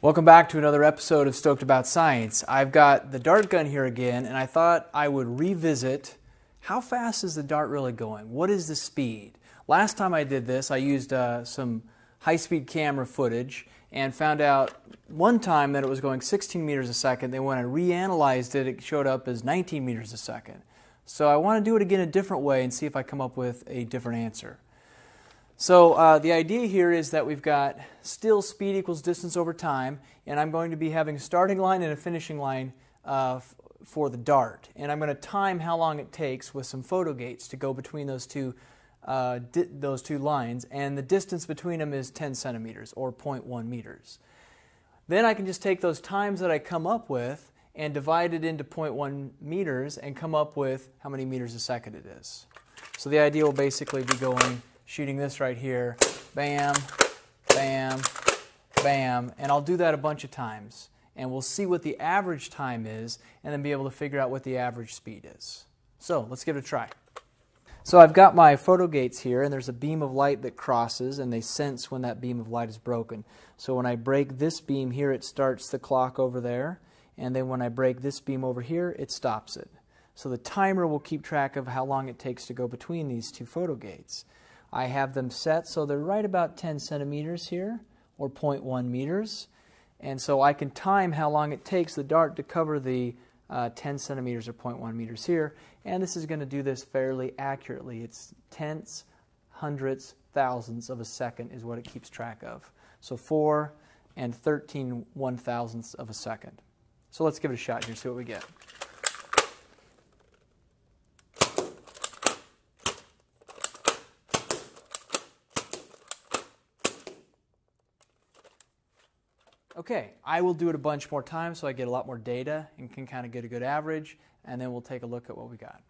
Welcome back to another episode of Stoked About Science. I've got the dart gun here again, and I thought I would revisit how fast is the dart really going? What is the speed? Last time I did this, I used some high-speed camera footage and found out one time that it was going 16 meters a second. Then when I reanalyzed it, it showed up as 19 meters a second. So I want to do it again a different way and see if I come up with a different answer. So the idea here is that we've got still speed equals distance over time, and I'm going to be having a starting line and a finishing line for the dart. And I'm going to time how long it takes with some photo gates to go between those two lines, and the distance between them is 10 centimeters or 0.1 meters. Then I can just take those times that I come up with and divide it into 0.1 meters and come up with how many meters a second it is. So the idea will basically be shooting this right here, bam, bam, bam, and I'll do that a bunch of times, and we'll see what the average time is and then be able to figure out what the average speed is. So let's give it a try. So I've got my photo gates here, and there's a beam of light that crosses, and they sense when that beam of light is broken. So when I break this beam here, it starts the clock over there, and then when I break this beam over here, it stops it. So the timer will keep track of how long it takes to go between these two photo gates. I have them set so they're right about 10 centimeters here, or 0.1 meters. And so I can time how long it takes the dart to cover the 10 centimeters or 0.1 meters here. And this is going to do this fairly accurately. It's tenths, hundredths, thousandths of a second is what it keeps track of. So 4 and 13 one-thousandths of a second. So let's give it a shot here, see what we get. Okay, I will do it a bunch more times so I get a lot more data and can kind of get a good average, and then we'll take a look at what we got.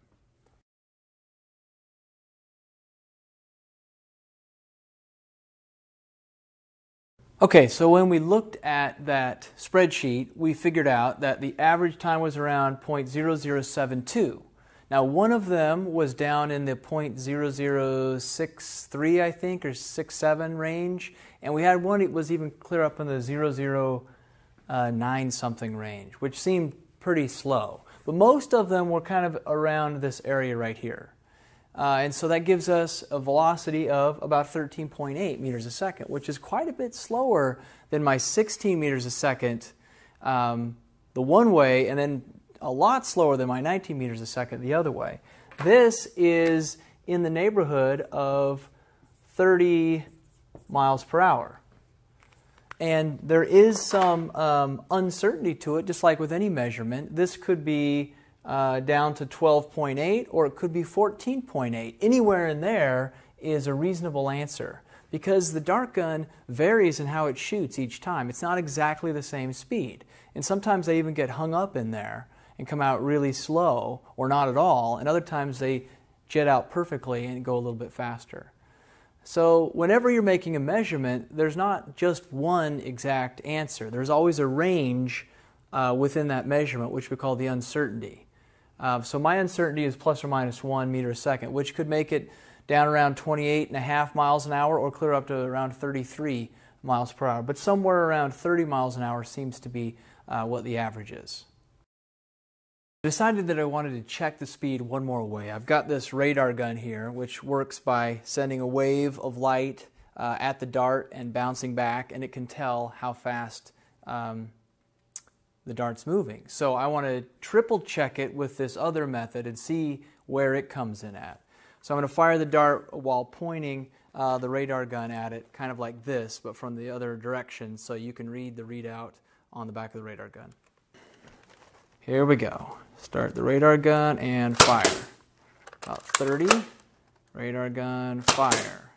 Okay, so when we looked at that spreadsheet, we figured out that the average time was around 0.0072. Now, one of them was down in the 0.0063, I think, or 67 range, and we had one that was even clear up in the 0.009 something range, which seemed pretty slow. But most of them were kind of around this area right here. And so that gives us a velocity of about 13.8 meters a second, which is quite a bit slower than my 16 meters a second the one way, and then a lot slower than my 19 meters a second the other way. This is in the neighborhood of 30 miles per hour. And there is some uncertainty to it, just like with any measurement. This could be down to 12.8 or it could be 14.8. Anywhere in there is a reasonable answer because the dart gun varies in how it shoots each time. It's not exactly the same speed. And sometimes they even get hung up in there and come out really slow or not at all, and other times they jet out perfectly and go a little bit faster. So whenever you're making a measurement, there's not just one exact answer. There's always a range within that measurement, which we call the uncertainty. So my uncertainty is plus or minus 1 meter a second, which could make it down around 28.5 miles an hour or clear up to around 33 miles per hour. But somewhere around 30 miles an hour seems to be what the average is. I decided that I wanted to check the speed one more way. I've got this radar gun here, which works by sending a wave of light at the dart and bouncing back, and it can tell how fast the dart's moving. So I want to triple check it with this other method and see where it comes in at. So I'm going to fire the dart while pointing the radar gun at it, kind of like this, but from the other direction, so you can read the readout on the back of the radar gun. Here we go. Start the radar gun and fire. About 30. Radar gun, fire.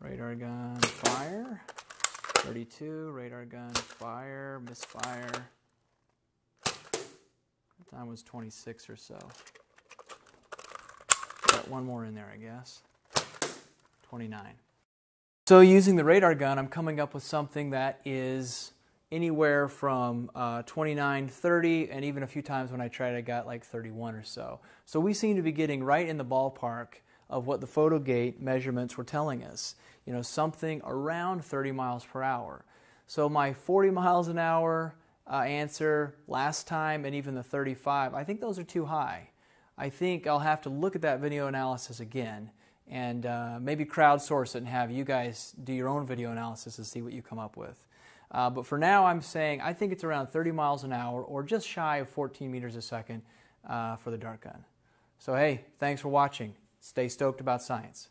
Radar gun, fire. 32. Radar gun, fire. Misfire. The time was 26 or so. Got one more in there, I guess. 29. So using the radar gun, I'm coming up with something that is anywhere from 29, 30, and even a few times when I tried I got like 31 or so. So we seem to be getting right in the ballpark of what the photo gate measurements were telling us. You know, something around 30 miles per hour. So my 40 miles an hour answer last time and even the 35, I think those are too high. I think I'll have to look at that video analysis again and maybe crowdsource it and have you guys do your own video analysis and see what you come up with. But for now, I'm saying I think it's around 30 miles an hour or just shy of 14 meters a second for the dart gun. So hey, thanks for watching. Stay stoked about science.